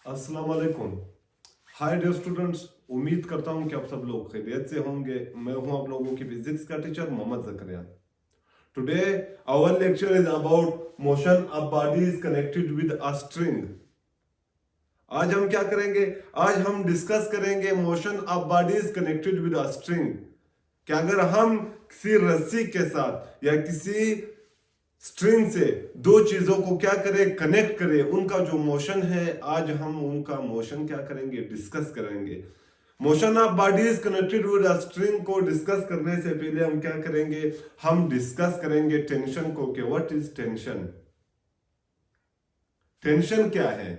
अस्सलाम वालेकुम। Hi dear students, उम्मीद करता हूं कि आप सब लोग खैरियत से होंगे। मैं हूं आप लोगों की फिजिक्स का teacher Mohammad Zakariya. Today our lecture is about motion of body is connected with a string. आज हम क्या करेंगे? आज हम डिस्कस करेंगे motion of body is connected with a string. कि अगर हम किसी रस्सी के साथ या किसी स्ट्रिंग से दो चीजों को क्या करें, कनेक्ट करें, उनका जो मोशन है, आज हम उनका मोशन क्या करेंगे, डिस्कस करेंगे। Motion of body is connected with a string को डिस्कस करने से पहले हम क्या करेंगे, हम डिस्कस करेंगे टेंशन को कि व्हाट इज टेंशन। टेंशन क्या है?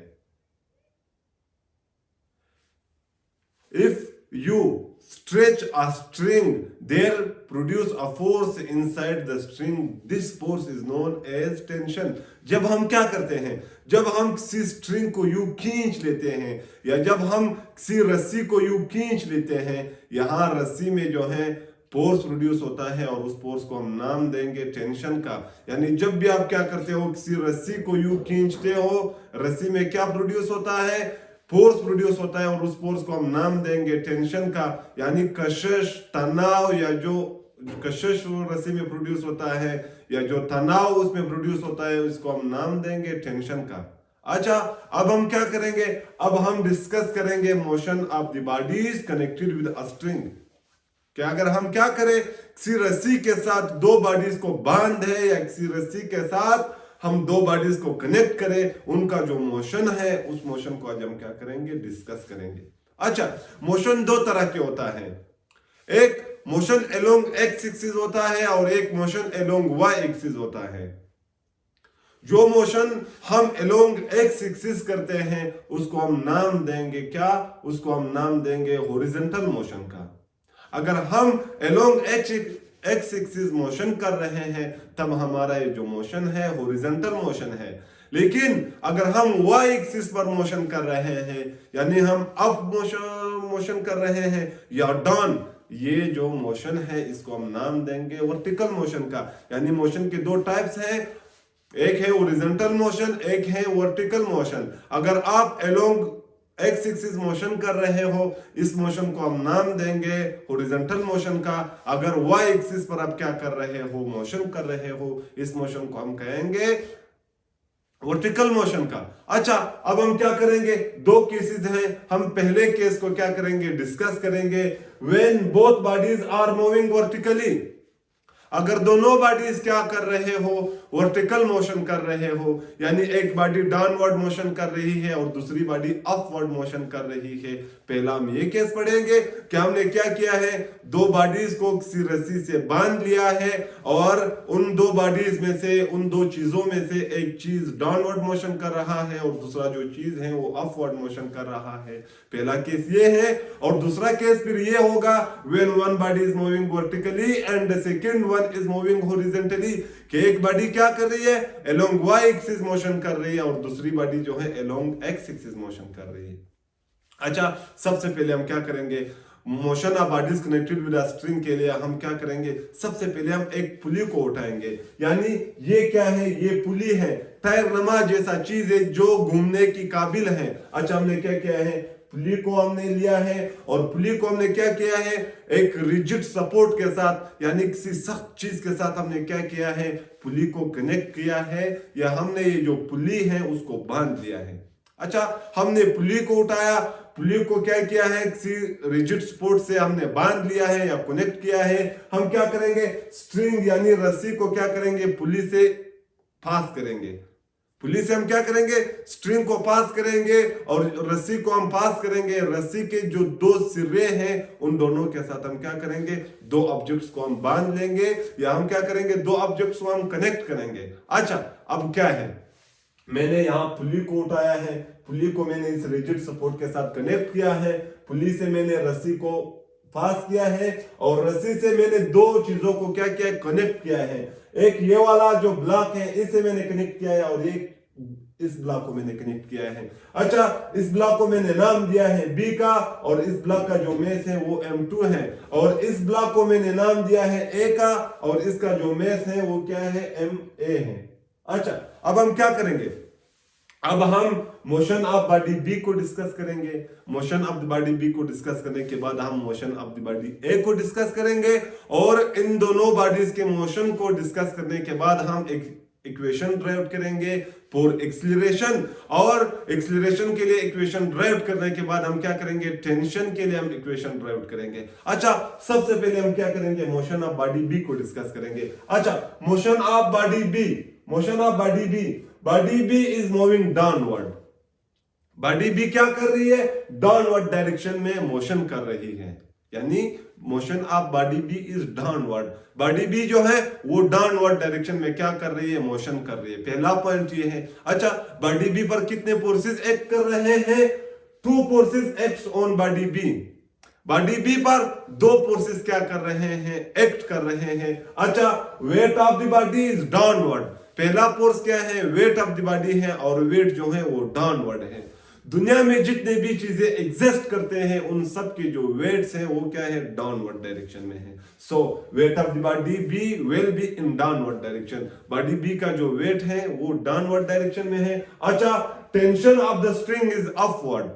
If you stretch a string, there produce a force inside the string. This force is known as tension. जब हम क्या करते हैं, जब हम किसी स्ट्रिंग को यूं खींच लेते हैं या जब हम किसी रस्सी को यूं खींच लेते हैं, यहां रस्सी में जो है फोर्स प्रोड्यूस होता है और उस फोर्स को हम नाम देंगे टेंशन का। यानी जब भी आप क्या करते हो, किसी रस्सी को यूं खींचते हो, रस्सी में क्या प्रोड्यूस होता है, फोर्स प्रोड्यूस होता है और उस फोर्स को हम नाम देंगे टेंशन का। यानी कशिश, तनाव, या जो कशिश रस्सी में प्रोड्यूस होता है या जो तनाव उसमें प्रोड्यूस होता है, उसको हम नाम देंगे टेंशन का। अच्छा, अब हम क्या करेंगे, अब हम डिस्कस करेंगे motion of the body is connected with a string. कि अगर हम क्या करें, किसी रस्सी के साथ दो बॉडीज को बांध है या किसी रस्सी के साथ हम दो बॉडीज को कनेक्ट करें, उनका जो मोशन है, उस मोशन को आज हम क्या करेंगे, डिस्कस करेंगे। अच्छा, मोशन दो तरह के होता है। एक मोशन अलोंग एक्स एक्सिस होता है और एक मोशन अलोंग वाई एक्सिस होता है। जो मोशन हम अलोंग एक्स एक्सिस करते हैं उसको हम नाम देंगे क्या, उसको हम नाम देंगे हॉरिजॉन्टल मोशन का। अगर हम अलोंग एक्स एक्सिस मोशन कर रहे हैं तब हमारा ये जो मोशन है हॉरिजॉन्टल मोशन है। लेकिन अगर हम वाई एक्सिस पर मोशन कर रहे हैं, यानी हम अप मोशन कर रहे हैं या डाउन, ये जो मोशन है इसको हम नाम देंगे वर्टिकल मोशन का। यानी मोशन के दो टाइप्स हैं, एक है हॉरिजॉन्टल मोशन, एक है वर्टिकल मोशन। अगर आप अलोंग एक्स एक्सिस मोशन कर रहे हो, इस मोशन को हम नाम देंगे हॉरिजॉन्टल मोशन का। अगर वाई एक्सिस पर आप क्या कर रहे हो, मोशन कर रहे हो, इस मोशन को हम कहेंगे वर्टिकल मोशन का। अच्छा, अब हम क्या करेंगे, दो केसेस हैं, हम पहले केस को क्या करेंगे, डिस्कस करेंगे। When both bodies are moving vertically, अगर दोनों बॉडीज क्या कर रहे हो, वर्टिकल मोशन कर रहे हो, यानी एक बॉडी डाउनवर्ड मोशन कर रही है और दूसरी बॉडी अपवर्ड मोशन कर रही है। पहला हम ये केस पढ़ेंगे कि हमने क्या किया है, दो बॉडीज को किसी रस्सी से बांध लिया है और उन दो बॉडीज में से, उन दो चीजों में से एक चीज डाउनवर्ड मोशन कर रहा है और दूसरा जो चीज है वो अपवर्ड मोशन कर रहा है। पहला केस ये है। और दूसरा केस फिर ये होगा, when one body is moving vertically and second one is moving horizontally, कि एक बॉडी क्या कर रही है, अलोंग वाई एक्सिस मोशन कर रही है और दूसरी बॉडी जो है अलोंग एक्स एक्सिस मोशन कर रही है। अच्छा, सबसे पहले हम क्या करेंगे, motion of bodies connected with a string के लिए हम क्या करेंगे, सबसे पहले हम एक पुली को उठाएंगे। यानी ये क्या है, ये पुली है, तैरनमा जैसा चीज है जो घूमने की काबिल है। अच्छा, हमने क्या किया है, पुली को हमने लिया है और पुली को हमने क्या किया है, एक रिजिड सपोर्ट के साथ, यानी किसी सख्त चीज के साथ हमने क्या किया है, पुली को कनेक्ट किया है, या हमने ये जो पुली है उसको बांध दिया है। अच्छा, हमने पुली को उठाया, पुली को क्या किया है, किसी रिजिड सपोर्ट से हमने बांध लिया है या कनेक्ट किया है। हम क्या करेंगे, स्ट्रिंग यानी रस्सी को क्या करेंगे, पुली से पास करेंगे। पुली से हम क्या करेंगे, स्ट्रिंग को पास करेंगे और रस्सी को हम पास करेंगे। रस्सी के जो दो सिरे हैं उन दोनों के साथ हम क्या करेंगे, दो ऑब्जेक्ट्स को हम बांध लेंगे या हम क्या करेंगे, दो ऑब्जेक्ट्स को हम कनेक्ट करेंगे। अच्छा, अब क्या है, मैंने यहां पुली को उठाया है, पुली को मैंने इस रिजिड सपोर्ट के साथ कनेक्ट किया है, पुली से मैंने रस्सी को पास किया है और रस्सी से मैंने दो चीजों को क्या किया, कनेक्ट किया है। एक ये वाला जो ब्लॉक है इसे मैंने कनेक्ट किया है और एक इस ब्लॉक को मैंने कनेक्ट किया है। अच्छा, इस ब्लॉक को मैंने नाम दिया है बी का और इस ब्लॉक का जो मेस है वो M2 है और इस ब्लॉक को मैंने नाम दिया है ए का और इसका जो मेस है वो क्या है, MA है। अच्छा, अब हम क्या करेंगे, अब हम मोशन ऑफ बॉडी बी को डिस्कस करेंगे। Motion of the body B को डिस्कस करने के बाद हम motion of the body A को डिस्कस करेंगे, और इन दोनों बॉडीज के मोशन को डिस्कस करने के बाद हम एक इक्वेशन ड्राइव करेंगे फॉर एक्सीलरेशन, और एक्सीलरेशन के लिए इक्वेशन ड्राइव करने के बाद हम क्या करेंगे, टेंशन के लिए हम इक्वेशन ड्राइव करेंगे। अच्छा, सबसे पहले हम क्या करेंगे, मोशन ऑफ बॉडी बी को डिस्कस करेंगे। अच्छा, motion of body B, motion of body B, body B is moving downward. Body B क्या कर रही है, डाउनवर्ड डायरेक्शन में मोशन कर रही है, यानी motion of body B is downward. Body B जो है वो डाउनवर्ड डायरेक्शन में क्या कर रही है, मोशन कर रही है। पहला पॉइंट ये है। अच्छा, बॉडी बी पर कितने फोर्सेस एक्ट कर रहे हैं, 2 forces act on body B. Body B पर 2 फोर्सेस क्या कर रहे हैं, एक्ट कर रहे हैं। अच्छा, wait of the body is downward. पहला फोर्स क्या है, वेट ऑफ द बॉडी है, और वेट जो है वो डाउनवर्ड है। दुनिया में जितने भी चीजें एग्जिस्ट करते हैं उन सब के जो वेट्स हैं वो क्या है, डाउनवर्ड डायरेक्शन में है। So weight of the body B will be in downward direction. Body B का जो वेट है वो डाउनवर्ड डायरेक्शन में है। अच्छा, tension of the string is upward.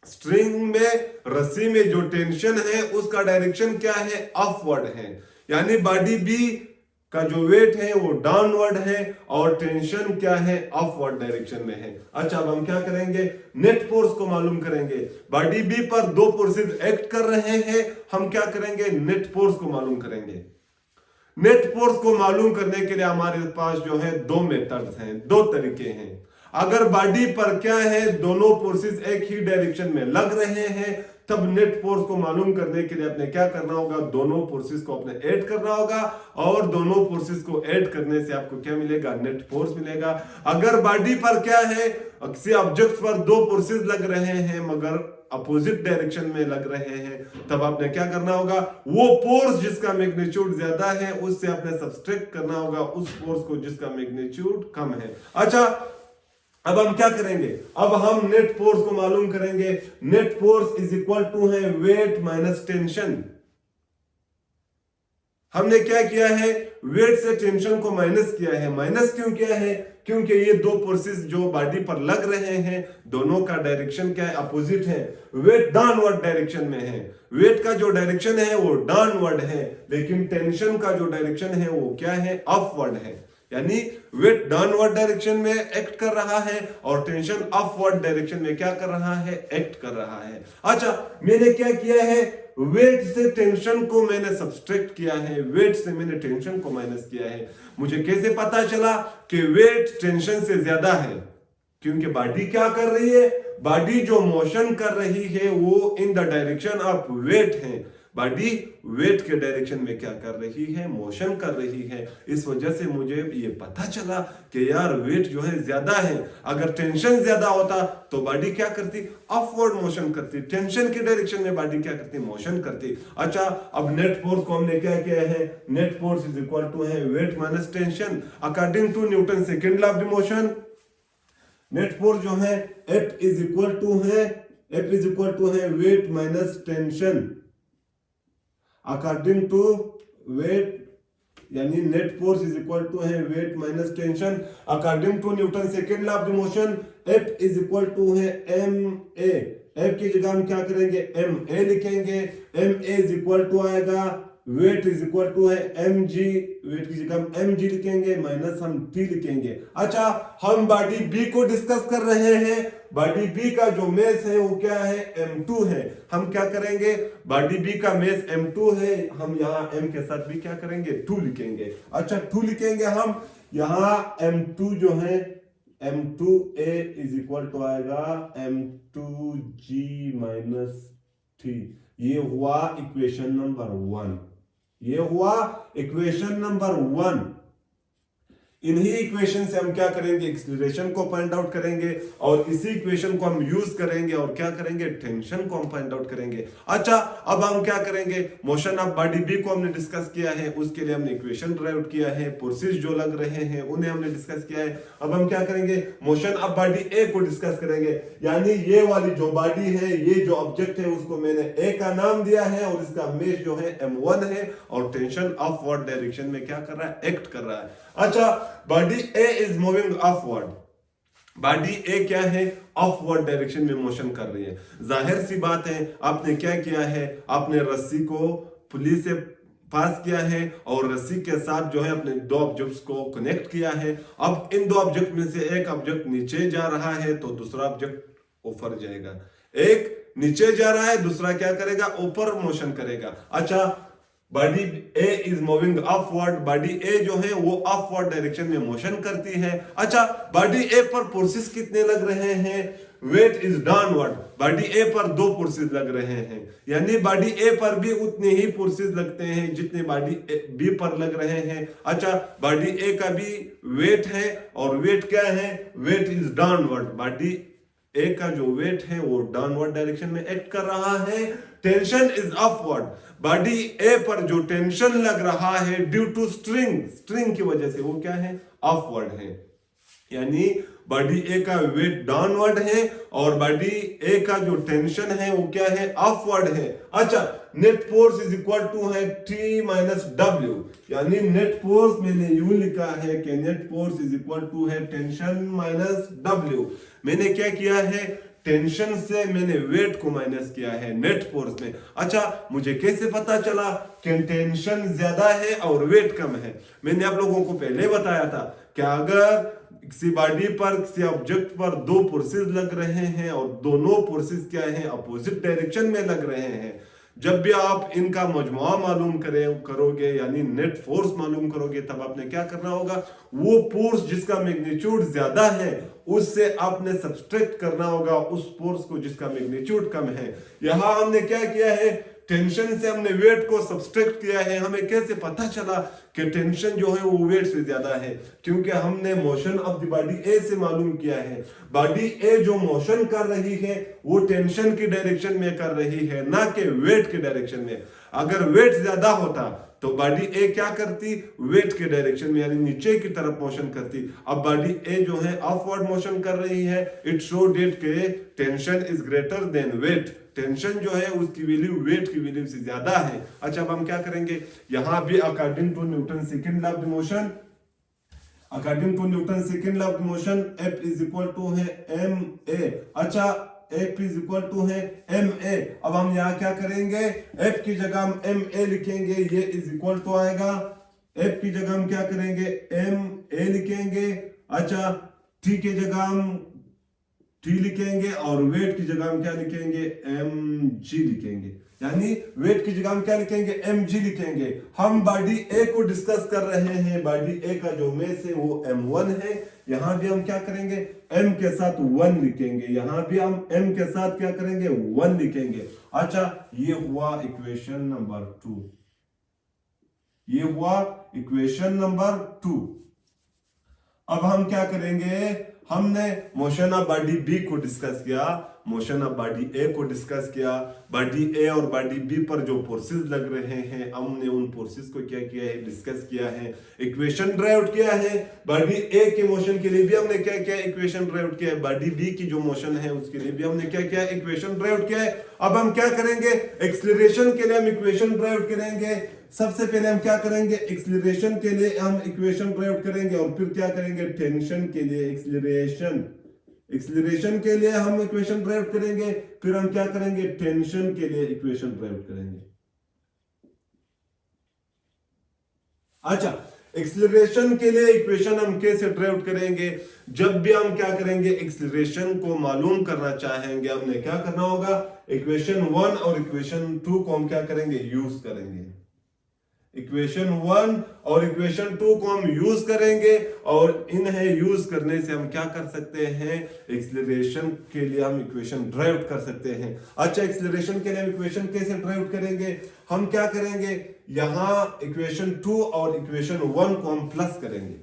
String में, रस्सी में जो टेंशन है उसका डायरेक्शन क्या है, अपवर्ड है, यानी बॉडी बी का जो वेट है वो डाउनवर्ड है और टेंशन क्या है, अपवर्ड डायरेक्शन में है। अच्छा, अब हम क्या करेंगे, नेट फोर्स को मालूम करेंगे। बॉडी बी पर 2 फोर्सेस एक्ट कर रहे हैं, हम क्या करेंगे, नेट फोर्स को मालूम करेंगे। नेट फोर्स को मालूम करने के लिए हमारे पास जो है 2 मेथड्स हैं, 2 तरीके हैं। अगर बॉडी पर क्या है, दोनों फोर्सेस एक ही डायरेक्शन में लग रहे हैं, तब नेट फोर्स को मालूम करने के लिए अपने क्या करना होगा, दोनों फोर्सेस को अपने ऐड करना होगा, और दोनों फोर्सेस को ऐड करने से आपको क्या मिलेगा, नेट फोर्स मिलेगा। अगर बॉडी पर क्या है, किसी ऑब्जेक्ट पर 2 फोर्सेस लग रहे हैं मगर अपोजिट डायरेक्शन में लग रहे हैं, तब आपने क्या करना होगा, वो फोर्स जिसका मैग्नीट्यूड ज्यादा है उससे आपने सब्सट्रैक्ट करना होगा उस फोर्स को जिसका मैग्नीट्यूड कम है। अच्छा, अब हम क्या करेंगे, अब हम नेट फोर्स को मालूम करेंगे। Net force is equal to है वेट माइनस टेंशन। हमने क्या किया है, वेट से टेंशन को माइनस किया है। माइनस क्यों किया है, क्योंकि ये 2 फोर्सेस जो बॉडी पर लग रहे हैं दोनों का डायरेक्शन क्या है, अपोजिट है। वेट डाउनवर्ड डायरेक्शन में है, वेट का जो डायरेक्शन है वो डाउनवर्ड है, लेकिन टेंशन का जो डायरेक्शन है वो क्या है, अपवर्ड है। यानी वेट डाउनवर्ड डायरेक्शन में एक्ट कर रहा है और टेंशन अपवर्ड डायरेक्शन में क्या कर रहा है, एक्ट कर रहा है। अच्छा, मैंने क्या किया है, वेट से टेंशन को मैंने सब्सट्रैक्ट किया है, वेट से मैंने टेंशन को माइनस किया है। मुझे कैसे पता चला कि वेट टेंशन से ज्यादा है, क्योंकि बॉडी क्या कर रही है, बॉडी जो मोशन कर रही है वो in the direction of weight है। बॉडी वेट के डायरेक्शन में क्या कर रही है, मोशन कर रही है। इस वजह से मुझे ये पता चला कि यार वेट जो है ज्यादा है। अगर टेंशन ज्यादा होता तो बॉडी क्या करती, अपवर्ड मोशन करती, टेंशन के डायरेक्शन में बॉडी क्या करती, मोशन करती। अच्छा, अब नेट फोर्स को हमने क्या किया है, net force is equal to है weight minus tension according to Newton second law of the motion. Net force जो है F इज इक्वल टू है weight minus tension according to weight, यानी net force is equal to है weight minus tension according to Newton second law of the motion. F is equal to है ma, F की जगह हम क्या करेंगे, ma लिखेंगे। ma इज इक्वल टू आएगा वेट इज इक्वल टू है mg, वेट की जगह हम mg लिखेंगे माइनस हम t लिखेंगे। अच्छा, हम बॉडी b को डिस्कस कर रहे हैं। बॉडी b का जो मेस है वो क्या है, m2 है। हम क्या करेंगे, बॉडी b का मेस m2 है, हम यहाँ m के साथ भी क्या करेंगे, 2 लिखेंगे। अच्छा, 2 लिखेंगे हम यहाँ, m2 जो है m2a इज इक्वल टू आएगा m2g माइनस t। ये हुआ इक्वेशन नंबर 1, ये हुआ इक्वेशन नंबर 1। इन्हीं इक्वेशन से हम क्या करेंगे, एक्सीलरेशन को फाइंड आउट करेंगे और इसी इक्वेशन को हम यूज करेंगे और क्या करेंगे, टेंशन को हम फाइंड आउट करेंगे। अच्छा, अब हम क्या करेंगे, मोशन ऑफ बॉडी बी को हमने डिस्कस किया है, उसके लिए हमने इक्वेशन ड्राइव किया है, फोर्सेस जो लग रहे हैं उन्हें हमने डिस्कस किया है। अब हम क्या करेंगे, मोशन ऑफ बॉडी ए को डिस्कस करेंगे, यानी ये वाली जो बॉडी है, ये जो ऑब्जेक्ट है उसको मैंने ए का नाम दिया है और इसका मेस जो है m1 है और टेंशन अपवर्ड डायरेक्शन में क्या कर रहा है, एक्ट कर रहा है। अच्छा, body A is moving upward, body A क्या है, अपवर्ड डायरेक्शन में मोशन कर रही है। जाहिर सी बात है, आपने क्या किया है, आपने रस्सी को पुली से पास किया है और रस्सी के साथ जो है अपने दो ऑब्जेक्ट्स को कनेक्ट किया है। अब इन दो ऑब्जेक्ट में से एक ऑब्जेक्ट नीचे जा रहा है तो दूसरा ऑब्जेक्ट ऊपर जाएगा। एक नीचे जा रहा है, दूसरा क्या करेगा, ऊपर मोशन करेगा। अच्छा, body A is moving upward, body A जो है वो अपवर्ड डायरेक्शन में मोशन करती है। अच्छा, बॉडी ए पर फोर्सेस कितने लग रहे हैं, वेट इज डाउनवर्ड, बॉडी ए पर 2 फोर्सेस लग रहे हैं, यानी बॉडी ए पर भी उतने ही फोर्सेस लगते हैं जितने बॉडी बी पर लग रहे हैं। अच्छा, बॉडी ए का भी वेट है और वेट क्या है, वेट इज डाउनवर्ड, बॉडी ए का जो वेट है वो डाउनवर्ड डायरेक्शन में एक्ट कर रहा है। टेंशन इज अपवर्ड, बॉडी ए पर जो टेंशन लग रहा है ड्यू टू स्ट्रिंग की वजह से वो क्या है, अपवर्ड है, यानी बॉडी ए का वेट डाउनवर्ड है और बॉडी ए का जो टेंशन है वो क्या है, अपवर्ड है। अच्छा, net force is equal to है टी माइनस डब्ल्यू, यानी नेट फोर्स मैंने यूं लिखा है कि net force is equal to है टेंशन माइनस डब्ल्यू। मैंने क्या किया है, टेंशन से मैंने वेट को माइनस किया है नेट फोर्स में। अच्छा, मुझे कैसे पता चला कि टेंशन ज्यादा है और वेट कम है? मैंने आप लोगों को पहले बताया था कि अगर किसी बॉडी पर, किसी ऑब्जेक्ट पर 2 फोर्सेस लग रहे हैं और दोनों फोर्सेस क्या है, अपोजिट डायरेक्शन में लग रहे हैं, जब भी आप इनका मजमुआ मालूम करोगे यानी नेट फोर्स मालूम करोगे, तब आपने क्या करना होगा, वो फोर्स जिसका मैग्नीट्यूड ज्यादा है उससे आपने सब्सट्रैक्ट करना होगा उस फोर्स को जिसका मैग्नीट्यूड कम है। यहां हमने क्या किया है, टेंशन से हमने वेट को सब्सट्रैक्ट किया है। हमें कैसे पता चला कि टेंशन जो है वो वेट से ज्यादा है? क्योंकि हमने मोशन ऑफ द बॉडी ए से मालूम किया है। बॉडी ए जो मोशन कर रही है वो टेंशन की डायरेक्शन में कर रही है, ना कि वेट की डायरेक्शन में। अगर वेट ज्यादा होता तो बॉडी ए क्या करती, वेट के डायरेक्शन में यानी नीचे की तरफ मोशन करती। अब बॉडी ए जो है अपवर्ड मोशन कर रही है, इट शो डेट के tension is greater than weight, tension जो है उसकी वैल्यू वेट की वैल्यू से ज्यादा है। अच्छा, अब हम क्या करेंगे, यहां भी according to Newton second law of motion, according to Newton second law of motion F is equal to है एम ए। अच्छा, एफ इज इक्वल टू है एम ए। अब हम यहाँ क्या करेंगे, एफ की जगह हम एम ए लिखेंगे, ये इज इक्वल टू आएगा, एफ की जगह हम क्या करेंगे, एम ए लिखेंगे। अच्छा, टी की जगह हम टी लिखेंगे और वेट की जगह हम क्या लिखेंगे, एम जी लिखेंगे, यानी वेट की जगह हम क्या लिखेंगे, एम जी लिखेंगे। हम बॉडी ए को डिस्कस कर रहे हैं, बॉडी ए का जो मेस है वो m1 है। यहां भी हम क्या करेंगे, m के साथ 1 लिखेंगे, यहां भी हम m के साथ क्या करेंगे, 1 लिखेंगे। अच्छा, ये हुआ इक्वेशन नंबर 2, ये हुआ इक्वेशन नंबर 2। अब हम क्या करेंगे, हमने मोशन ऑफ बॉडी बी को डिस्कस किया, मोशन ऑफ बॉडी ए को डिस्कस किया। बॉडी ए और बॉडी बी पर जो फोर्सेस लग रहे हैं हमने उन फोर्सेस को क्या किया है, डिस्कस किया है, इक्वेशन ड्राइव किया है। बॉडी ए के मोशन के लिए भी हमने क्या किया, इक्वेशन ड्राइव किया है। बॉडी बी की जो मोशन है उसके लिए भी हमने क्या किया, इक्वेशन ड्राइव किया है। अब हम क्या करेंगे, एक्सीलरेशन के लिए हम इक्वेशन ड्राइव करेंगे। सबसे पहले हम क्या करेंगे, एक्सीलरेशन के लिए हम इक्वेशन ड्राइव करेंगे और फिर क्या करेंगे, टेंशन के लिए एक्सीलरेशन के लिए हम इक्वेशन ड्राइव करेंगे, फिर हम क्या करेंगे, टेंशन के लिए इक्वेशन ड्राइव करेंगे। अच्छा, एक्सीलरेशन के लिए इक्वेशन हम कैसे ड्राइव करेंगे, जब भी हम क्या करेंगे, एक्सीलरेशन को मालूम करना चाहेंगे, हमने क्या करना होगा, इक्वेशन 1 और इक्वेशन 2 को हम क्या करेंगे, यूज करेंगे। इक्वेशन 1 और इक्वेशन 2 को हम यूज करेंगे और इन्हें यूज करने से हम क्या कर सकते हैं, एक्सीलरेशन के लिए हम इक्वेशन ड्राइव कर सकते हैं। अच्छा, एक्सीलरेशन के लिए हम इक्वेशन कैसे ड्राइव करेंगे, हम क्या करेंगे, यहां इक्वेशन 2 और इक्वेशन 1 को हम प्लस करेंगे।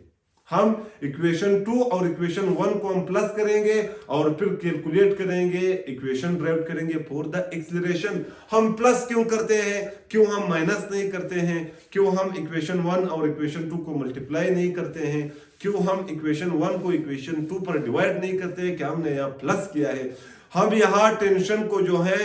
हम इक्वेशन 2 और इक्वेशन 1 को हम प्लस करेंगे और फिर कैलकुलेट करेंगे, इक्वेशन ड्राइव करेंगे फॉर द एक्सीलरेशन। हम प्लस क्यों करते हैं, क्यों हम माइनस नहीं करते हैं, क्यों हम इक्वेशन 1 और इक्वेशन 2 को मल्टीप्लाई नहीं करते हैं, क्यों हम इक्वेशन 1 को इक्वेशन 2 पर डिवाइड नहीं करते हैं, क्या हमने यहाँ प्लस किया है। हम यहाँ टेंशन को जो है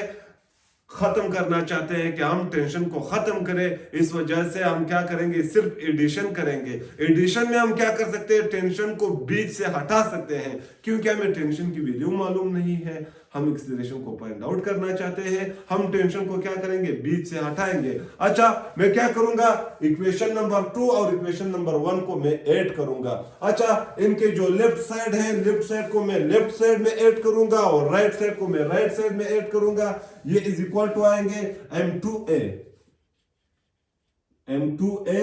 खत्म करना चाहते हैं कि हम टेंशन को खत्म करें, इस वजह से हम क्या करेंगे, सिर्फ एडिशन करेंगे। एडिशन में हम क्या कर सकते हैं, टेंशन को बीच से हटा सकते हैं, क्योंकि हमें टेंशन की वैल्यू मालूम नहीं है। हम एक्सीलरेशन को फाइंड आउट करना चाहते हैं, हम टेंशन को क्या करेंगे, बीच से हटाएंगे। अच्छा, मैं क्या करूंगा, इक्वेशन नंबर 2 और इक्वेशन नंबर 1 को मैं ऐड करूंगा। अच्छा, इनके जो लेफ्ट साइड है, लेफ्ट साइड को मैं लेफ्ट साइड में ऐड करूंगा और राइट साइड को मैं राइट साइड में ऐड करूंगा। ये इज इक्वल टू आएंगे m2a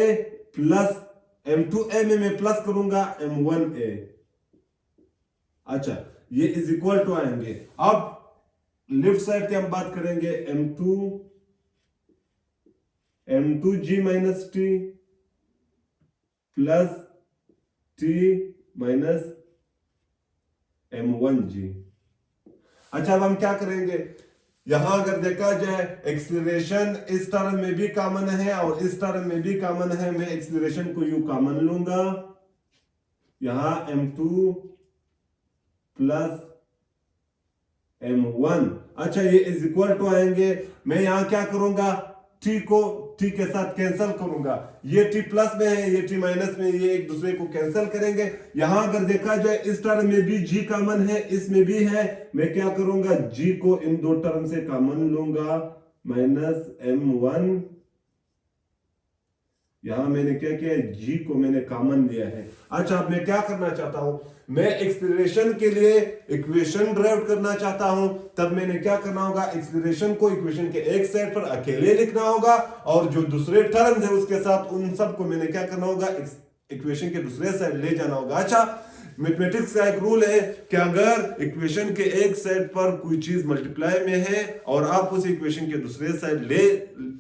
प्लस m2a में मैं प्लस करूंगा m1a। अच्छा, ये इज इक्वल टू आएंगे, अब लेफ्ट साइड की हम बात करेंगे, m2g minus t plus t minus m1g। अच्छा, अब हम क्या करेंगे, यहां अगर देखा जाए एक्सीलरेशन इस टर्म में भी कॉमन है और इस टर्म में भी कॉमन है। मैं एक्सीलरेशन को यूं कॉमन लूंगा, यहां m2 प्लस m1। अच्छा, ये इज इक्वल टू आएंगे, मैं यहां क्या करूंगा, t को t के साथ कैंसिल करूंगा। ये t प्लस में है, ये t माइनस में, ये एक दूसरे को कैंसिल करेंगे। यहां अगर देखा जाए इस टर्म में भी g कॉमन है, इसमें भी है। मैं क्या करूंगा, g को इन दो टर्म से कॉमन लूंगा, माइनस m1। यहां मैंने क्या किया, g को मैंने कॉमन लिया है। अच्छा, अब मैं क्या करना चाहता हूं, मैं एक्सीलरेशन के लिए इक्वेशन ड्राइव करना चाहता हूं। तब मैंने क्या करना होगा, एक्सीलरेशन को इक्वेशन के एक साइड पर अकेले लिखना होगा और जो दूसरे टर्म्स है उसके साथ उन सबको मैंने क्या करना होगा, इक्वेशन के दूसरे साइड ले जाना होगा। अच्छा, मैथमेटिक्स का एक रूल है कि अगर इक्वेशन के एक साइड पर कोई चीज मल्टीप्लाई में है और आप उस इक्वेशन के दूसरे साइड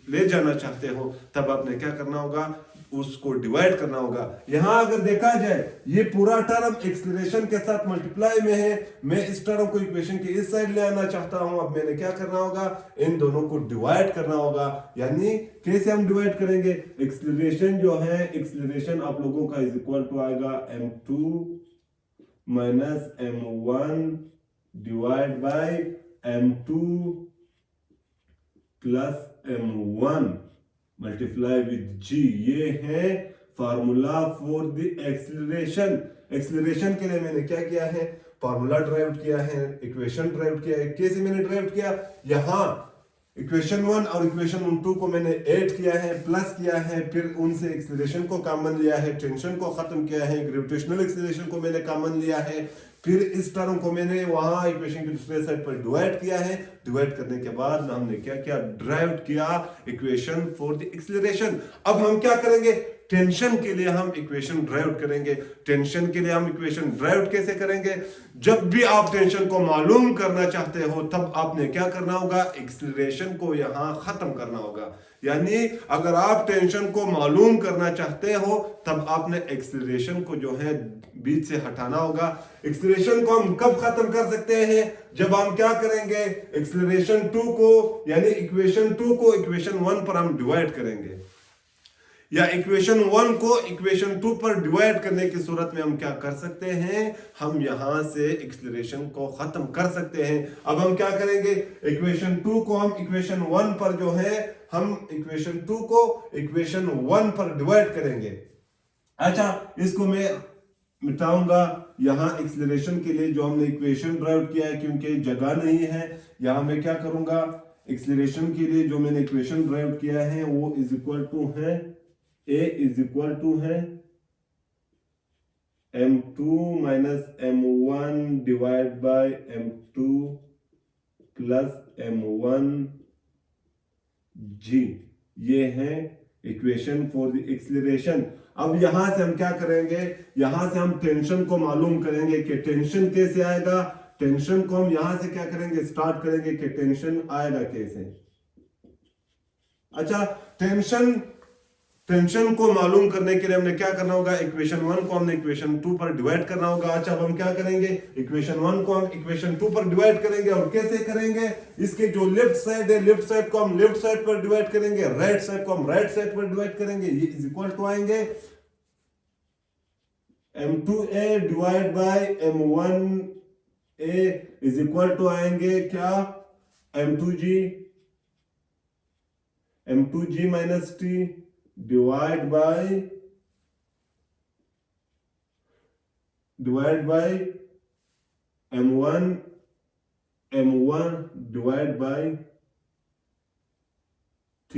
ले जाना चाहते हो, तब आपने क्या करना होगा, उसको डिवाइड करना होगा। यहां अगर देखा जाए ये पूरा टर्म एक्सीलरेशन के साथ मल्टीप्लाई में है, मैं इस टर्म को इक्वेशन के इस साइड ले आना चाहता हूं। अब मैंने क्या करना होगा, इन दोनों को डिवाइड करना होगा। यानी कैसे हम डिवाइड करेंगे, एक्सीलरेशन जो है, एक्सीलरेशन आप लोगों का इज इक्वल टू आएगा m2 minus m1 divide bye m2 plus m1 multiply with g। ये है formula for the acceleration. Acceleration के लिए मैंने क्या किया है, फार्मूला ड्राइव किया है, इक्वेशन ड्राइव किया है। कैसे मैंने ड्राइव किया, यहां इक्वेशन 1 और इक्वेशन 2 को मैंने ऐड किया है, प्लस किया है, फिर उनसे एक्सीलरेशन को कॉमन लिया है, टेंशन को खत्म किया है, ग्रेविटेशनल एक्सीलरेशन को मैंने कॉमन लिया है, फिर इस टर्म को मैंने वहां इक्वेशन के दूसरे साइड पर डिवाइड किया है। डिवाइड करने के बाद हमने क्या किया, ड्राइव किया इक्वेशन फॉर द एक्सीलरेशन। अब हम क्या करेंगे, टेंशन के लिए हम इक्वेशन ड्राइव करेंगे। टेंशन के लिए हम इक्वेशन ड्राइव कैसे करेंगे, जब भी आप टेंशन को मालूम करना चाहते हो तब आपने क्या करना होगा, एक्सीलरेशन को यहां खत्म करना होगा। यानी अगर आप टेंशन को मालूम करना चाहते हो तब आपने एक्सीलरेशन को जो है बीच से हटाना होगा। एक्सीलरेशन को हम कब खत्म कर सकते हैं, जब हम क्या करेंगे, एक्सीलरेशन 2 को यानी इक्वेशन 2 को इक्वेशन 1 पर हम डिवाइड करेंगे, या इक्वेशन 1 को इक्वेशन 2 पर डिवाइड करने की सूरत में हम क्या कर सकते हैं, हम यहां से एक्सीलरेशन को खत्म कर सकते हैं। अब हम क्या करेंगे, इक्वेशन 2 को हम इक्वेशन 1 पर जो है, हम इक्वेशन 2 को इक्वेशन 1 पर डिवाइड करेंगे। अच्छा, इसको मैं मिटाऊंगा। यहां एक्सीलरेशन के लिए जो हमने इक्वेशन ड्राइव किया है, क्योंकि जगह नहीं है, यहां मैं क्या करूंगा, एक्सीलरेशन के लिए जो मैंने इक्वेशन ड्राइव किया है वो इज इक्वल टू है, a इज इक्वल टू है m2 minus m1 divide bye m2 plus m1 g। ये है इक्वेशन फॉर द एक्सीलरेशन। अब यहां से हम क्या करेंगे, यहां से हम टेंशन को मालूम करेंगे कि टेंशन कैसे आएगा। टेंशन को हम यहां से क्या करेंगे, स्टार्ट करेंगे कि टेंशन आएगा कैसे। अच्छा, टेंशन को मालूम करने के लिए हमने क्या करना होगा, इक्वेशन 1 को हमने इक्वेशन 2 पर डिवाइड करना होगा। अच्छा, अब हम क्या करेंगे, इक्वेशन 1 को हम इक्वेशन 2 पर डिवाइड करेंगे। और कैसे करेंगे, इसके जो लेफ्ट साइड है, लेफ्ट साइड को हम लेफ्ट साइड पर डिवाइड करेंगे, राइट साइड को हम राइट साइड पर डिवाइड करेंगे। ये इज इक्वल टू आएंगे m2a divide by m1a is equal to आएंगे क्या, m2g m2g minus T divide by m1 divide by t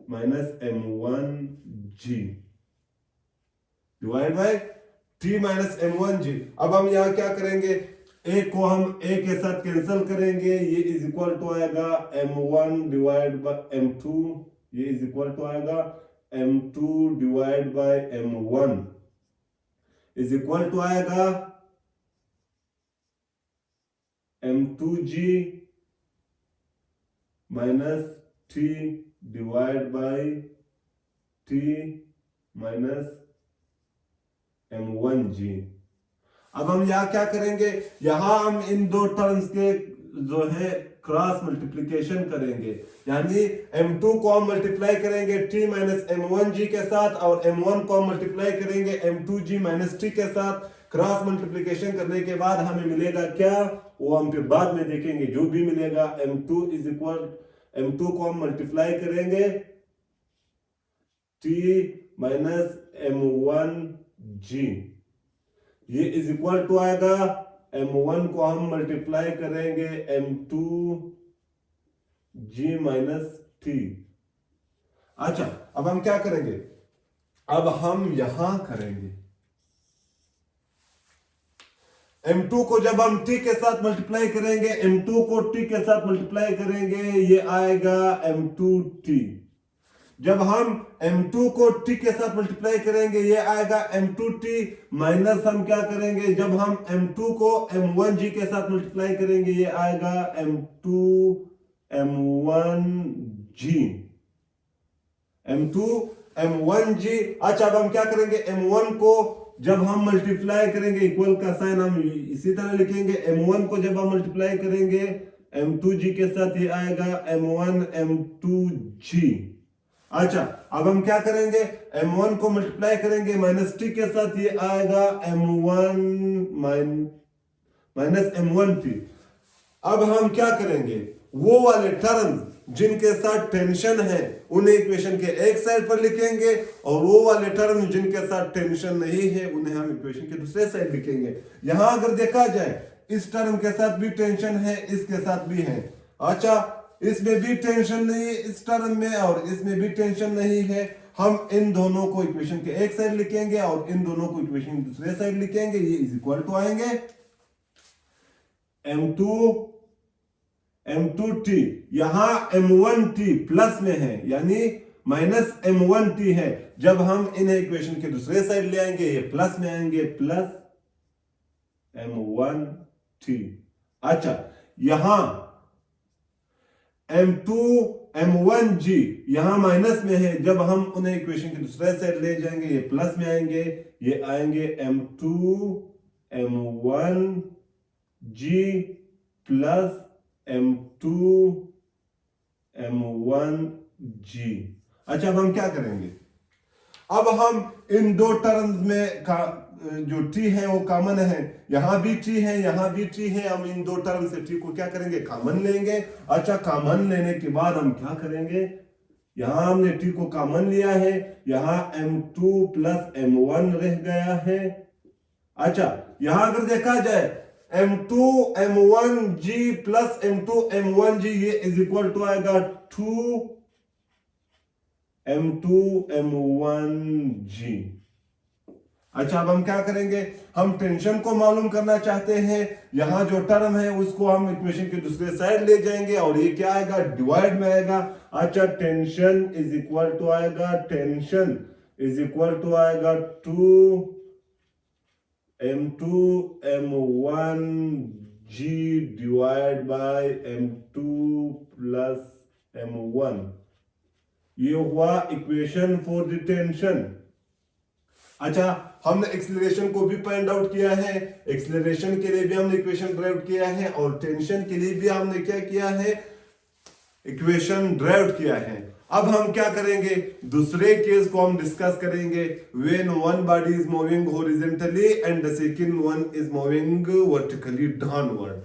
minus m1g divide by t minus m1g। अब हम यहां क्या करेंगे, a को हम a के साथ कैंसिल करेंगे, ये इज इक्वल टू आएगा m1 डिवाइड बाय m2, ये इज इक्वल टू आएगा m2 divide by m1 is equal to आएगा m2g minus t divide by t minus m1g। अब हम यहां क्या करेंगे, यहां हम इन दो टर्म्स के जो है क्रॉस मल्टीप्लिकेशन करेंगे, यानी m2 को हम मल्टीप्लाई करेंगे t माइनस m1g के साथ और m1 को हम मल्टीप्लाई करेंगे m2g माइनस t के साथ। क्रॉस मल्टीप्लिकेशन करने के बाद हमें मिलेगा क्या, वो हम फिर बाद में देखेंगे। जो भी मिलेगा m2 इज इक्वल, m2 को हम मल्टीप्लाई करेंगे t माइनस m1g, ये इज इक्वल टू आएगा m1 को हम मल्टीप्लाई करेंगे m2g माइनस t। अच्छा, अब हम क्या करेंगे, अब हम यहां करेंगे m2 को जब हम t के साथ मल्टीप्लाई करेंगे, m2 को t के साथ मल्टीप्लाई करेंगे, ये आएगा m2t। जब हम m2 को t के साथ मल्टीप्लाई करेंगे, ये आएगा m2t माइनस हम क्या करेंगे, जब हम m2 को m1g के साथ मल्टीप्लाई करेंगे, ये आएगा m2 m1g, m2 m1g। अच्छा, अब हम क्या करेंगे, m1 को जब हम मल्टीप्लाई करेंगे, इक्वल का साइन हम इसी तरह लिखेंगे, m1 को जब हम मल्टीप्लाई करेंगे m2g के साथ, ये आएगा m1 m2g। अच्छा, अब हम क्या करेंगे, m1 को मल्टीप्लाई करेंगे माइनस t के साथ, ये आएगा m1 माइनस m1t। अब हम क्या करेंगे, वो वाले टर्म्स जिनके साथ टेंशन है उन्हें इक्वेशन के एक साइड पर लिखेंगे, और वो वाले टर्म जिनके साथ टेंशन नहीं है उन्हें हम इक्वेशन के दूसरे साइड लिखेंगे। यहां अगर देखा जाए, इस टर्म के साथ भी टेंशन है, इसके साथ भी है। अच्छा, इसमें भी टेंशन नहीं है इस टर्म में, और इसमें भी टेंशन नहीं है। हम इन दोनों को इक्वेशन के एक साइड लिखेंगे और इन दोनों को इक्वेशन के दूसरे साइड लिखेंगे, ये इज इक्वल टू आएंगे m2t, यहां m1t प्लस में है, यानी माइनस m1t है। जब हम इन्हें इक्वेशन के दूसरे साइड ले आएंगे, ये प्लस में आएंगे, प्लस m1t। अच्छा, यहां m1g यहां माइनस में है, जब हम उन्हें इक्वेशन के दूसरे साइड ले जाएंगे, ये प्लस में आएंगे, ये आएंगे m2 m1g plus m2 m1g। अच्छा, अब हम क्या करेंगे, अब हम इन दो टर्म्स में जो t है वो कॉमन है, यहां भी t है, यहां भी t है। हम इन दो टर्म से t को क्या करेंगे, कॉमन लेंगे। अच्छा, कॉमन लेने के बाद हम क्या करेंगे, यहां हमने t को कॉमन लिया है, यहां m2 प्लस m1 रह गया है। अच्छा, यहां अगर देखा जाए m2 m1g plus m2 m1g, ये इज इक्वल टू आएगा 2 m2 m1g। अच्छा, अब हम क्या करेंगे, हम टेंशन को मालूम करना चाहते हैं, यहां जो टर्म है उसको हम इक्वेशन के दूसरे साइड ले जाएंगे, और ये क्या आएगा, डिवाइड में आएगा। अच्छा, टेंशन इज इक्वल टू आएगा, टेंशन इज इक्वल टू आएगा 2 m2 m1g divide bye m2 plus m1। ये हुआ इक्वेशन फॉर द टेंशन। अच्छा, हमने एक्सीलरेशन को भी फाइंड आउट किया है, एक्सीलरेशन के लिए भी हमने इक्वेशन ड्राइव किया है, और टेंशन के लिए भी हमने क्या किया है, इक्वेशन ड्राइव किया है। अब हम क्या करेंगे, दूसरे केस को हम डिस्कस करेंगे, when one body is moving horizontally and the second one is moving vertically downward.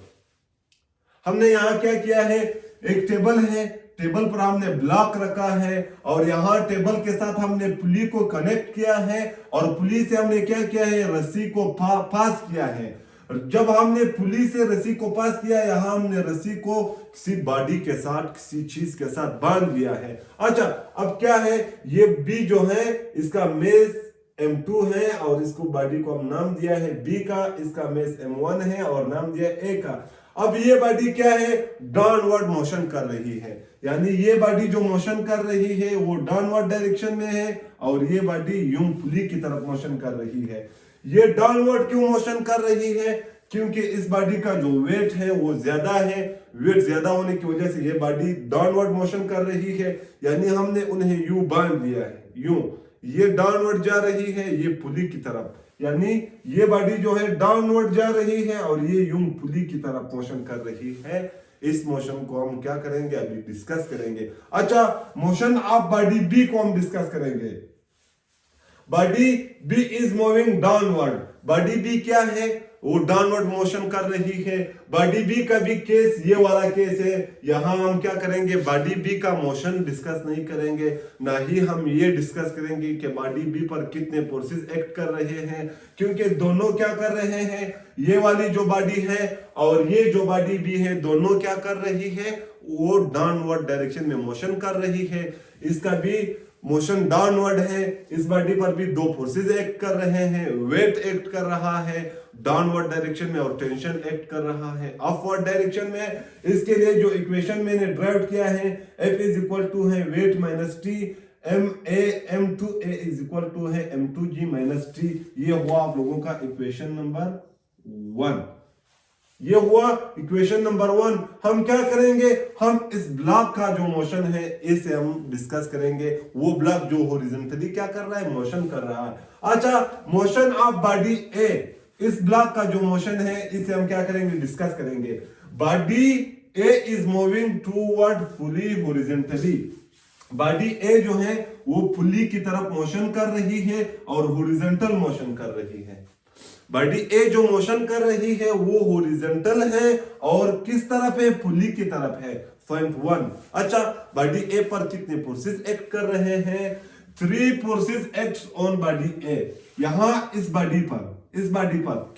हमने यहां क्या किया है, एक टेबल है, टेबल पर हमने ब्लॉक रखा है और यहाँ टेबल के साथ हमने पुली को कनेक्ट किया है और पुली से हमने क्या किया है, रस्सी को पास किया है। जब हमने पुली से रस्सी को पास किया, यहाँ हमने रस्सी को किसी बॉडी के साथ, किसी चीज के साथ बांध दिया है। अच्छा, अब क्या है, ये बी जो है इसका मेस M2 है और इसको बॉडी को हम नाम दिया है B का, इसका मेस M1 है और नाम दिया A का। अब ये बॉडी क्या है, डाउनवर्ड मोशन कर रही है, यानी ये बॉडी जो मोशन कर रही है वो डाउनवर्ड डायरेक्शन में है और ये बॉडी यूं पुली की तरफ मोशन कर रही है। ये डाउनवर्ड क्यों मोशन कर रही है, क्योंकि इस बॉडी का जो वेट है वो ज्यादा है। वेट ज्यादा होने की वजह से ये बॉडी डाउनवर्ड मोशन कर रही है, यानी हमने उन्हें यूं बांध दिया है, यूं। ये डाउनवर्ड जा रही है, ये पुली की तरफ, यानी ये बॉडी जो है डाउनवर्ड जा रही है और ये यूं पुली की तरफ मोशन कर रही है। इस मोशन को हम क्या करेंगे, अभी डिस्कस करेंगे। अच्छा, मोशन ऑफ बॉडी बी को हम डिस्कस करेंगे। Body B is moving downward. Body B क्या है, वो डाउनवर्ड मोशन कर रही है। बॉडी बी का भी केस ये वाला केस है। यहां हम क्या करेंगे, बॉडी बी का मोशन डिस्कस नहीं करेंगे, ना ही हम ये डिस्कस करेंगे कि बॉडी बी पर कितने फोर्सेस एक्ट कर रहे हैं, क्योंकि दोनों क्या कर रहे हैं, ये वाली जो बॉडी है और ये जो बॉडी बी है, दोनों क्या कर रही है, वो डाउनवर्ड डायरेक्शन में मोशन कर रही है। इसका भी मोशन डाउनवर्ड है। इस बॉडी पर भी दो फोर्सेस एक्ट कर रहे हैं, वेट एक्ट कर रहा है डाउनवर्ड डायरेक्शन में और टेंशन एक्ट कर रहा है अपवर्ड डायरेक्शन में। इसके लिए जो इक्वेशन मैंने ड्राइव किया है, F इज इक्वल टू है weight minus T, M2A is equal to है M2G माइनस टी। ये हुआ आप लोगों का इक्वेशन नंबर 1। ये हुआ इक्वेशन नंबर 1। हम क्या करेंगे, हम इस ब्लॉक का जो मोशन है इसे हम डिस्कस करेंगे। वो ब्लॉक जो हॉरिजॉन्टली क्या कर रहा है, मोशन कर रहा है। अच्छा, मोशन ऑफ बॉडी ए, इस ब्लॉक का जो मोशन है इसे हम क्या करेंगे, डिस्कस करेंगे। Body A is moving toward pulley horizontally. Body A जो है वो पुली की तरफ मोशन कर रही है और हॉरिजॉन्टल मोशन कर रही है। बॉडी ए जो मोशन कर रही है वो हॉरिजॉन्टल है और किस तरफ है, पुली की तरफ है। पॉइंट 1। अच्छा, बॉडी ए पर कितने फोर्सेस एक्ट कर रहे हैं, 3 फोर्सेस एक्ट ऑन बॉडी ए। यहां इस बॉडी पर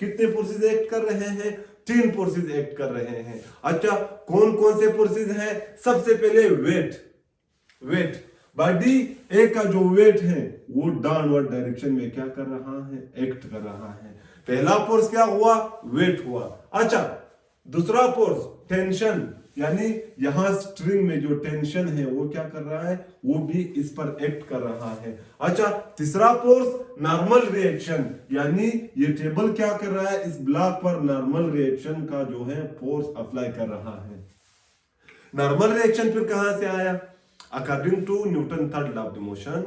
कितने फोर्सेस एक्ट कर रहे हैं, 3 फोर्सेस एक्ट कर रहे हैं। अच्छा, कौन कौन से फोर्सेस हैं, सबसे पहले वेट। बॉडी ए का जो वेट है वो डाउनवर्ड डायरेक्शन में क्या कर रहा है, एक्ट कर रहा है। पहला फोर्स क्या हुआ, वेट हुआ। अच्छा, दूसरा फोर्स टेंशन, यानी यहां स्ट्रिंग में जो टेंशन है वो क्या कर रहा है, वो भी इस पर एक्ट कर रहा है। अच्छा, तीसरा फोर्स नॉर्मल रिएक्शन, यानी ये टेबल क्या कर रहा है, इस ब्लॉक पर नॉर्मल रिएक्शन का जो है फोर्स अप्लाई कर रहा है। नॉर्मल रिएक्शन फिर कहां से आया, according to Newton third law of motion.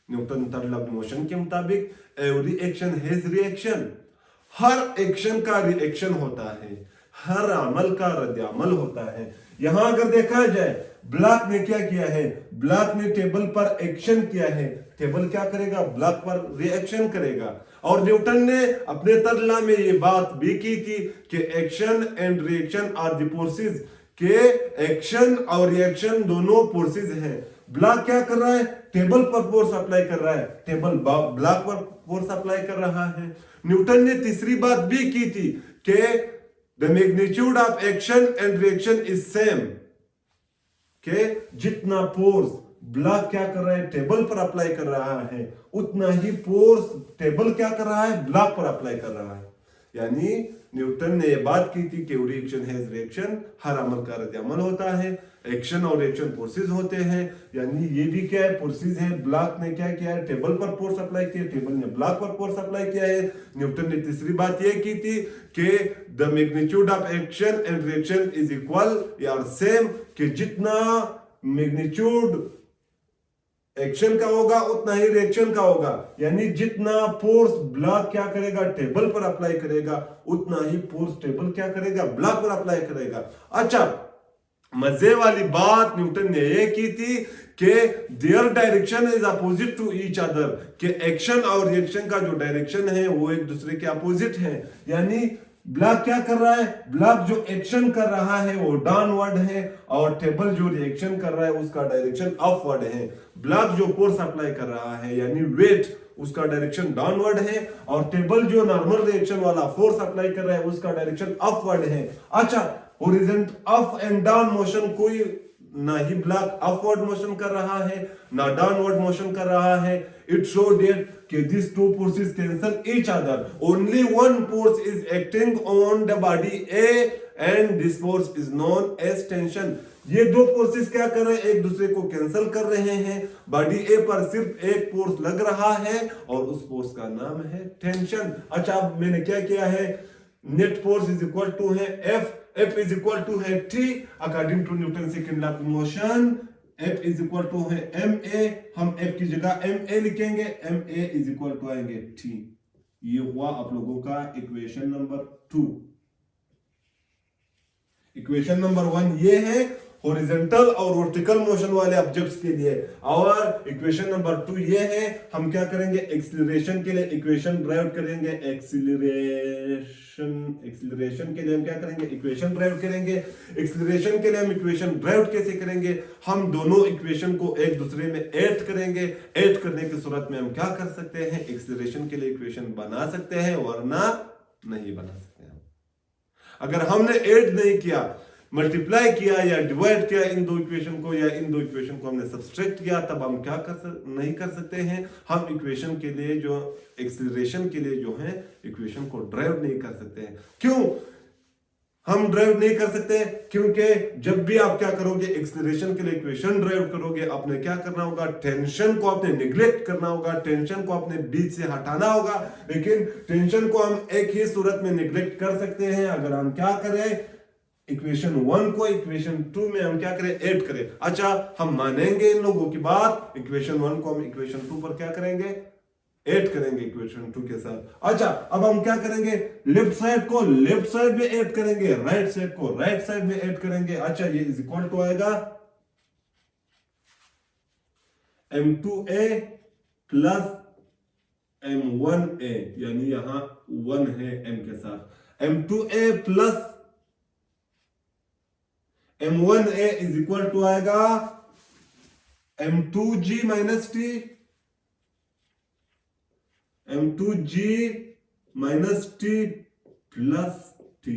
Newton third law of motion के मुताबिक एवरी एक्शन हैज रिएक्शन। हर एक्शन का रिएक्शन होता है, हर अमल का रद्द-ए-अमल होता है। यहां अगर देखा जाए, ब्लॉक ने क्या किया है, ब्लॉक ने टेबल पर एक्शन किया है, टेबल क्या करेगा, ब्लॉक पर रिएक्शन करेगा। और न्यूटन ने अपने थर्ड लॉ में ये बात भी की थी कि action and reaction are the forces, के एक्शन और रिएक्शन दोनों फोर्सेस हैं। ब्लॉक क्या कर रहा है, टेबल पर फोर्स अप्लाई कर रहा है, टेबल ब्लॉक पर फोर्स अप्लाई कर रहा है। न्यूटन ने तीसरी बात भी की थी कि the magnitude of action and reaction is same, के जितना फोर्स ब्लॉक क्या कर रहा है, टेबल पर अप्लाई कर रहा है, उतना ही फोर्स टेबल क्या कर रहा है, ब्लॉक पर अप्लाई कर रहा है। यानी न्यूटन ने यह बात की थी कि एवरी एक्शन हैज रिएक्शन, हर अमल का रद्द-ए-अमल होता है, एक्शन और रिएक्शन फोर्सेस होते हैं। यानी ये भी क्या है, फोर्सेस है। ब्लॉक ने क्या किया है, टेबल पर फोर्स अप्लाई किया, टेबल ने ब्लॉक पर फोर्स अप्लाई किया है। न्यूटन ने तीसरी बात यह की थी कि the magnitude of action and reaction is equal या सेम, कि जितना मैग्नीट्यूड एक्शन का होगा उतना ही रिएक्शन का होगा। यानी जितना फोर्स ब्लॉक क्या करेगा, टेबल पर अप्लाई करेगा, उतना ही फोर्स टेबल क्या करेगा, ब्लॉक पर अप्लाई करेगा। अच्छा, मजे वाली बात न्यूटन ने यह की थी कि their direction is opposite to each other, कि एक्शन और रिएक्शन का जो डायरेक्शन है वो एक दूसरे के अपोजिट है। यानी ब्लॉक क्या कर रहा है, ब्लॉक जो एक्शन कर रहा है वो डाउनवर्ड है और टेबल जो रिएक्शन कर रहा है उसका डायरेक्शन अपवर्ड है। ब्लॉक जो फोर्स अप्लाई कर रहा है यानी वेट उसका डायरेक्शन डाउनवर्ड है और टेबल जो नॉर्मल रिएक्शन वाला फोर्स अप्लाई कर रहा है उसका डायरेक्शन अपवर्ड है। अच्छा, horizontal up and down motion कोई ना ही ब्लॉक अपवर्ड मोशन कर रहा है ना डाउनवर्ड मोशन कर रहा है। इट शो दैट कि these two forces cancel each other. Only one force is acting on the body A and this force is known as tension. ये दो फोर्सेस क्या कर रहे हैं, एक दूसरे को कैंसिल कर रहे हैं। बॉडी ए पर सिर्फ एक फोर्स लग रहा है और उस फोर्स का नाम है टेंशन। अच्छा, अब मैंने क्या किया है, net force is equal to है एफ इज इक्वल टू है T according to Newton second law of motion. F is equal to है एम ए, हम F की जगह एम ए लिखेंगे, M A is equal to आएंगे T। ये हुआ आप लोगों का इक्वेशन नंबर 2। इक्वेशन नंबर 1 ये है हॉरिजॉन्टल और वर्टिकल मोशन वाले ऑब्जेक्ट्स के लिए, और इक्वेशन नंबर 2 ये है हम क्या करेंगे, एक्सीलरेशन के लिए इक्वेशन ड्राइव करेंगे। एक्सीलरेशन के लिए हम क्या करेंगे, इक्वेशन ड्राइव करेंगे। एक्सीलरेशन के लिए हम इक्वेशन ड्राइव कैसे करेंगे, हम दोनों इक्वेशन को एक दूसरे में ऐड करेंगे। ऐड करने की सूरत में हम क्या कर सकते हैं, एक्सीलरेशन के लिए इक्वेशन बना सकते हैं वरना नहीं बना सकते हैं। अगर हमने ऐड नहीं किया, मल्टीप्लाई किया या डिवाइड किया इन दो इक्वेशन को, या इन दो इक्वेशन को हमने सब्सट्रैक्ट किया, तब हम क्या नहीं कर सकते हैं, हम इक्वेशन के लिए जो एक्सीलरेशन के लिए जो है इक्वेशन को ड्राइव नहीं कर सकते हैं। क्यों हम ड्राइव नहीं कर सकते, क्योंकि जब भी आप क्या करोगे, एक्सीलरेशन के लिए इक्वेशन ड्राइव करोगे, आपने क्या करना होगा, टेंशन को आपने निग्लेक्ट करना होगा, टेंशन को आपने बीच से हटाना होगा। लेकिन टेंशन को हम एक ही सूरत में निग्लेक्ट कर सकते हैं अगर हम क्या करें, इक्वेशन 1 को इक्वेशन 2 में हम क्या करें, ऐड करें। अच्छा, हम मानेंगे इन लोगों की बात, इक्वेशन 1 को हम इक्वेशन 2 पर क्या करेंगे, ऐड करेंगे इक्वेशन 2 के साथ। अच्छा, अब हम क्या करेंगे, लेफ्ट साइड को लेफ्ट साइड में ऐड करेंगे, राइट साइड को राइट साइड में ऐड करेंगे। अच्छा, ये इज इक्वल टू आएगा m2a प्लस m1a, यानी यहां 1 है m के साथ, m2a plus m1a is equal to आएगा m2g minus T, m2g minus T plus T,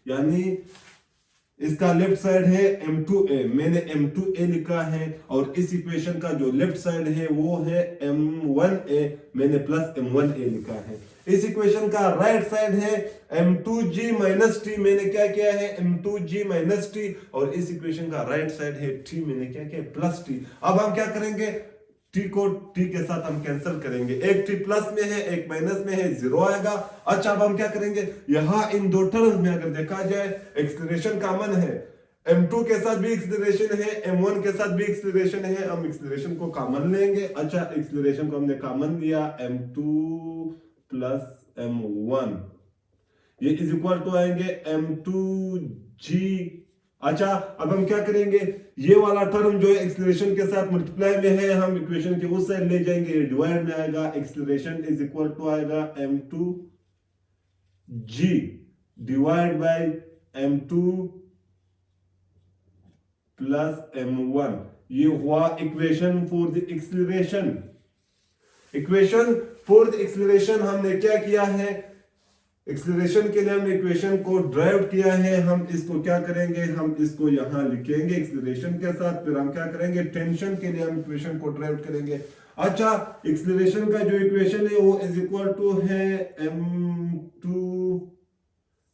यानी इसका लेफ्ट साइड है m2a, मैंने m2a लिखा है, और इस इक्वेशन का जो लेफ्ट साइड है वो है m1a, मैंने प्लस m1a लिखा है। इस इक्वेशन का राइट साइड है m2g माइनस टी, मैंने क्या किया है, m2g माइनस टी, और इस इक्वेशन का राइट साइड है t, मैंने क्या किया, प्लस टी। अब हम क्या करेंगे, t को t के साथ हम कैंसिल करेंगे, एक t प्लस में है एक माइनस में है, 0 आएगा। अच्छा, अब हम क्या करेंगे, यहां इन दो टर्म्स में अगर देखा जाए एक्सीलरेशन कॉमन है, m2 के साथ भी एक्सीलरेशन है, m1 के साथ भी एक्सीलरेशन है, हम एक्सीलरेशन को कॉमन लेंगे। अच्छा, एक्सीलरेशन को हमने कॉमन लिया, m2 प्लस m1, ये इज इक्वल टू आएंगे m2g। अच्छा, अब हम क्या करेंगे, ये वाला टर्म जो है एक्सीलरेशन के साथ मल्टीप्लाई में है, हम इक्वेशन के उस साइड ले जाएंगे, ये डिवाइड में आएगा, एक्सीलरेशन इज इक्वल टू आएगा m2g divide by m2 plus m1। ये हुआ equation for the acceleration. Equation for the acceleration हमने क्या किया है, एक्सीलरेशन के लिए हमने इक्वेशन को ड्राइव किया है, हम इसको क्या करेंगे, हम इसको यहां लिखेंगे एक्सीलरेशन के साथ, फिर हम क्या करेंगे, टेंशन के लिए हम इक्वेशन को ड्राइव करेंगे। अच्छा, एक्सीलरेशन का जो इक्वेशन है वो इज इक्वल टू है m2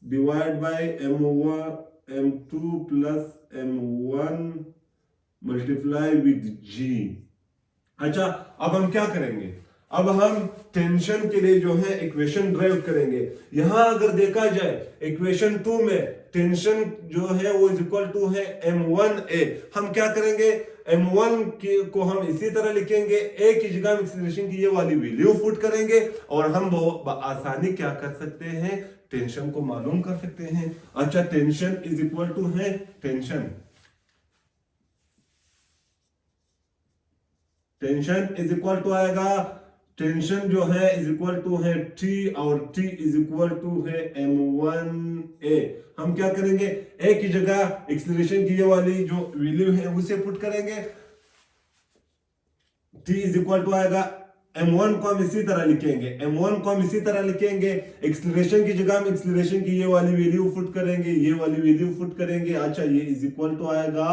divide bye m2 plus m1 multiply with g। अच्छा, अब हम क्या करेंगे, अब हम टेंशन के लिए जो है इक्वेशन ड्राइव करेंगे। यहां अगर देखा जाए इक्वेशन 2 में टेंशन जो है वो इज इक्वल टू है m1a, हम क्या करेंगे, m1 को हम इसी तरह लिखेंगे, a की जगह एक्सीलरेशन की ये वाली वैल्यू पुट करेंगे, और हम आसानी क्या कर सकते हैं, टेंशन को मालूम कर सकते हैं। अच्छा, टेंशन इज इक्वल टू है टेंशन इज इक्वल टू आएगा टेंशन जो है इज इक्वल टू है टी, और टी इज इक्वल टू है m1a। हम क्या करेंगे, ए की जगह एक्सीलरेशन की ये वाली जो वैल्यू है उसे पुट करेंगे। टी इज इक्वल टू आएगा m1 को हम इसी तरह लिखेंगे, m1 को हम इसी तरह लिखेंगे। एक्सीलरेशन की जगह हम एक्सीलरेशन की ये वाली वैल्यू पुट करेंगे, ये वाली वैल्यू पुट करेंगे। अच्छा, ये इज इक्वल टू आएगा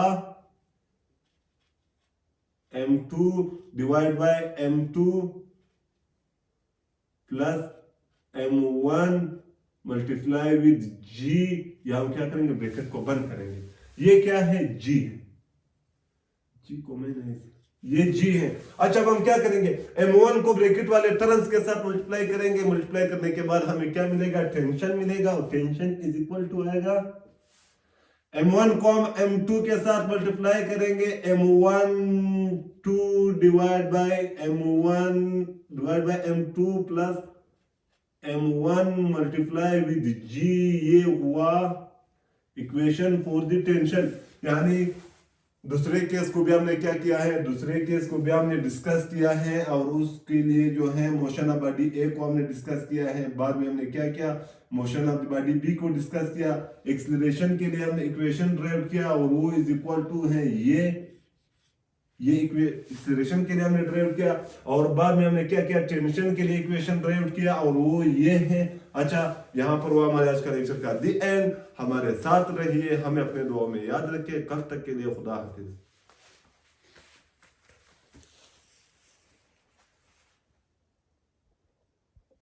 m2 divide bye m2 plus m1 multiply with g। या हम क्या करेंगे, ब्रैकेट को बंद करेंगे। ये क्या है, g है, g को मैंने ये g है। अच्छा, अब हम क्या करेंगे, m1 को ब्रैकेट वाले टर्म्स के साथ मल्टीप्लाई करेंगे। मल्टीप्लाई करने के बाद हमें क्या मिलेगा, टेंशन मिलेगा। और टेंशन इज इक्वल टू आएगा m1 को हम m2 के साथ मल्टीप्लाई करेंगे, m1 2 divide by m2 plus m1 multiply with g। ये हुआ इक्वेशन फॉर द टेंशन। यानी दूसरे केस को भी हमने क्या किया है, दूसरे केस को भी हमने डिस्कस किया है, और उसके लिए जो है मोशन ऑफ बॉडी ए को हमने डिस्कस किया है। बाद में हमने क्या किया, motion of the body B को डिस्कस किया। एक्सीलरेशन के लिए हमने इक्वेशन ड्राइव किया, और वो इज इक्वल टू है ये एक्सीलरेशन के लिए हमने ड्राइव किया। और बाद में हमने क्या किया, टेंशन के लिए इक्वेशन ड्राइव किया, और वो ये है। अच्छा, यहाँ पर वो हमारे आज का लेक्चर का दी एंड। हमारे साथ रहिए, हमें अपने दुआ में याद रखिए। कल तक के लिए खुदा हाफिज।